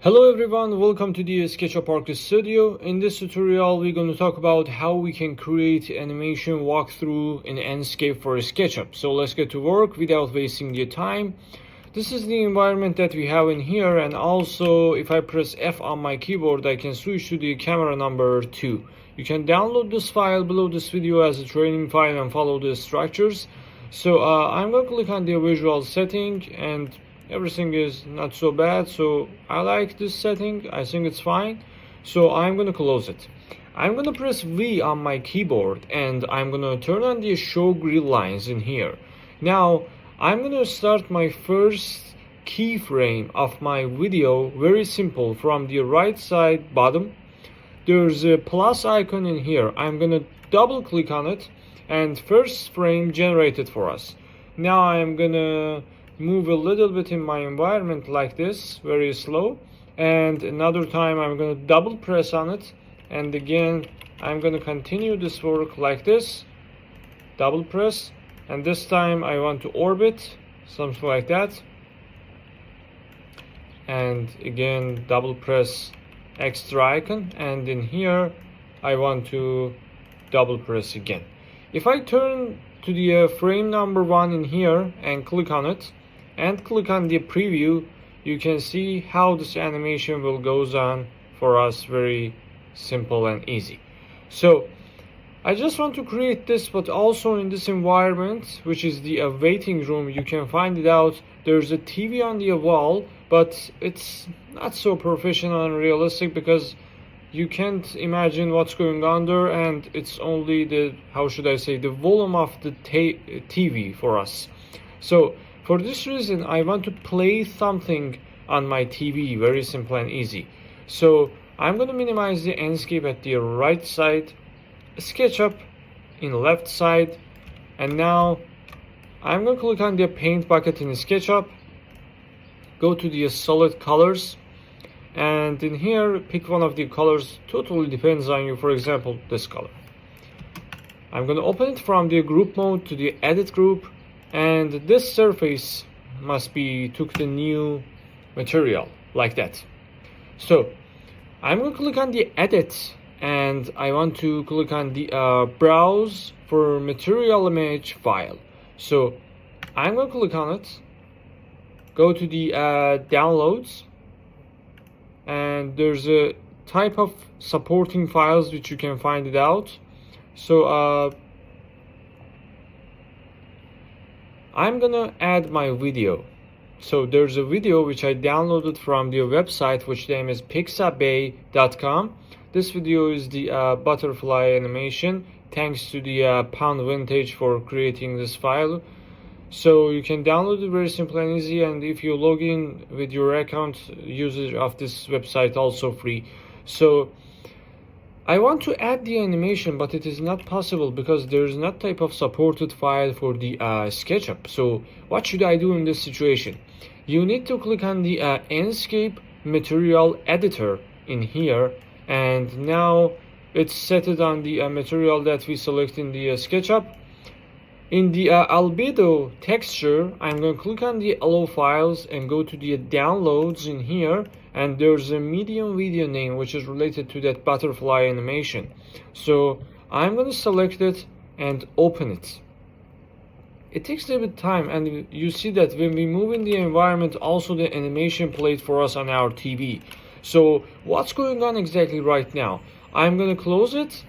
Hello everyone, welcome to the SketchUp studio. In this tutorial we're going to talk about how we can create animation walkthrough in Enscape for SketchUp. So let's get to work without wasting your time. This is the environment that we have in here, and also if I press F on my keyboard I can switch to the camera number 2. You can download this file below this video as a training file and follow the structures. So I'm going to click on the visual setting, and everything is not so bad, so I like this setting. I think it's fine, so I'm gonna close it. I'm gonna press V on my keyboard and I'm gonna turn on the show grid lines in here. Now I'm gonna start my first keyframe of my video. Very simple. From the right side bottom there's a plus icon in here. I'm gonna double click on it and first frame generated for us. Now I'm gonna move a little bit in my environment like this, very slow, and another time I'm going to double press on it, and again I'm going to continue this work like this, double press, and this time I want to orbit, something like that, and again double press extra icon, and in here I want to double press again. If I turn to the frame number 1 in here and click on it and click on the preview, you can see how this animation will goes on for us. Very simple and easy. So I just want to create this, but also in this environment, which is the waiting room, you can find it out. There's a TV on the wall, but it's not so professional and realistic because you can't imagine what's going on there, and it's only the, how should I say, the volume of the TV for us. So for this reason I want to play something on my TV. Very simple and easy. So I'm going to minimize the Enscape at the right side, SketchUp in the left side, and now I'm going to click on the paint bucket in SketchUp, go to the solid colors, and in here pick one of the colors. Totally depends on you. For example, this color. I'm going to open it from the group mode to the edit group, and this surface must be took the new material like that. So I'm going to click on the edit, and I want to click on the browse for material image file. So I'm going to click on it, go to the downloads, and there's a type of supporting files which you can find it out. So I'm gonna add my video. So there's a video which I downloaded from the website, which name is pixabay.com. This video is the butterfly animation. Thanks to the Pound Vintage for creating this file. So you can download it very simple and easy, and if you log in with your account, usage of this website also free. So I want to add the animation, but it is not possible because there is not type of supported file for the SketchUp. So what should I do in this situation? You need to click on the Enscape material editor in here, and now it's set it on the material that we select in the SketchUp. In the albedo texture, I'm going to click on the allow files and go to the downloads in here, and there's a medium video name which is related to that butterfly animation. So I'm going to select it and open it. It takes a bit of time, and you see that when we move in the environment, also the animation played for us on our TV. So what's going on exactly right now? I'm going to close it,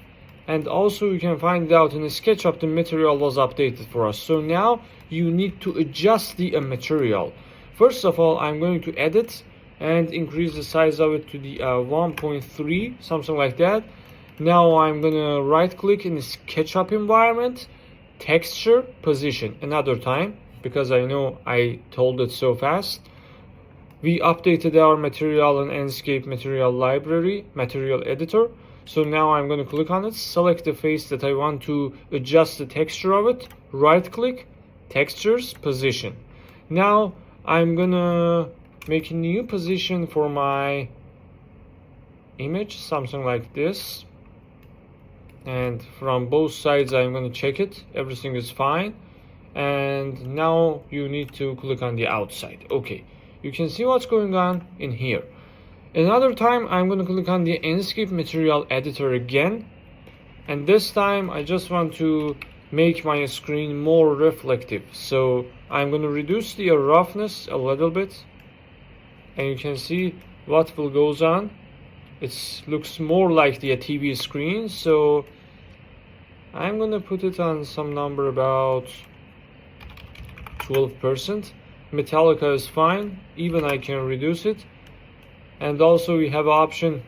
and also you can find out in the SketchUp the material was updated for us. So now you need to adjust the material. First of all, I'm going to edit and increase the size of it to the 1.3, something like that. Now I'm gonna right click in the SketchUp environment, texture, position, another time, because I know I told it so fast. We updated our material in Enscape material library, material editor. So now I'm going to click on it, select the face that I want to adjust the texture of it, right click, textures, position. Now I'm gonna make a new position for my image, something like this, and from both sides I'm going to check it, everything is fine, and now you need to click on the outside. Okay, you can see what's going on in here. Another time I'm going to click on the Enscape material editor again, and this time I just want to make my screen more reflective. So I'm going to reduce the roughness a little bit, and you can see what will goes on. It looks more like the TV screen, so I'm going to put it on some number about 12%. Metallica is fine, even I can reduce it. And also we have option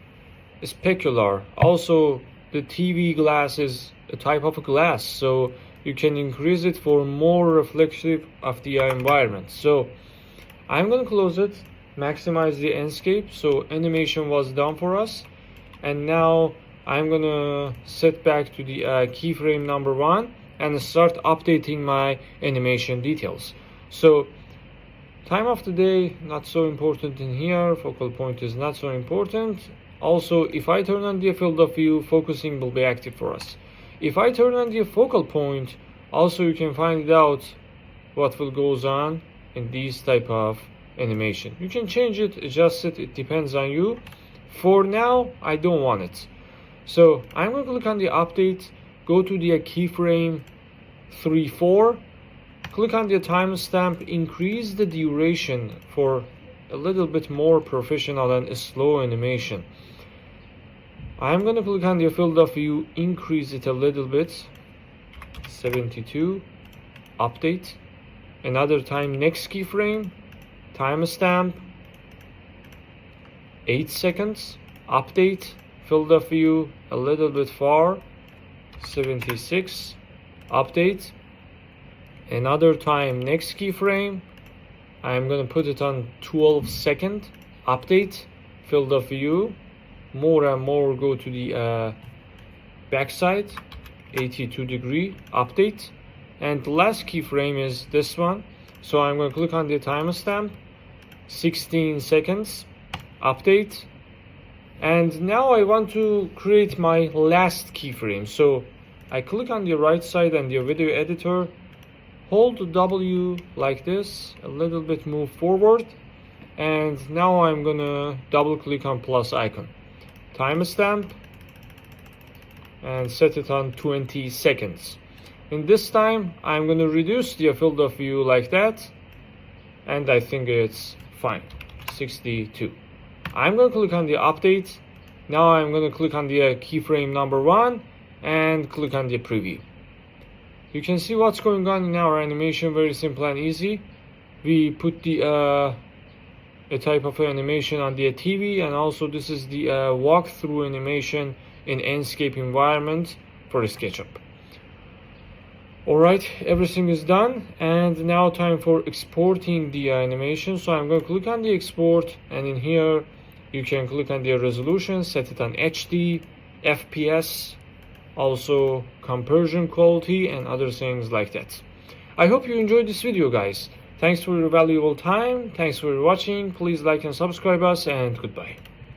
specular. Also the TV glass is a type of a glass, so you can increase it for more reflective of the environment. So I'm gonna close it, maximize the Enscape. So animation was done for us, and now I'm gonna set back to the keyframe number 1 and start updating my animation details. So time of the day, not so important in here. Focal point is not so important. Also, if I turn on the field of view, focusing will be active for us. If I turn on the focal point, also you can find out what will goes on in these type of animation. You can change it, adjust it, it depends on you. For now, I don't want it. So I'm going to click on the update, go to the keyframe 3.4. Click on the timestamp, increase the duration for a little bit more professional and slow animation. I'm going to click on the field of view, increase it a little bit, 72, update. Another time, next keyframe, timestamp, 8 seconds, update, field of view a little bit far, 76, update. Another time, next keyframe, I'm gonna put it on 12 second, update, field of view, more and more go to the backside, 82 degree, update. And the last keyframe is this one, so I'm gonna click on the timestamp, 16 seconds, update. And now I want to create my last keyframe, so I click on the right side and the video editor, hold W like this, a little bit move forward, and now I'm gonna double click on plus icon, timestamp, and set it on 20 seconds. In this time I'm gonna reduce the field of view like that, and I think it's fine, 62. I'm gonna click on the update. Now I'm gonna click on the keyframe number 1 and click on the preview. You can see what's going on in our animation, very simple and easy. We put the a type of animation on the TV, and also this is the walkthrough animation in Enscape environment for SketchUp. Alright, everything is done, and now time for exporting the animation. So I'm going to click on the export, and in here you can click on the resolution, set it on HD, FPS, also compression quality and other things like that. I hope you enjoyed this video, guys. Thanks for your valuable time. Thanks for watching. Please like and subscribe us, and goodbye.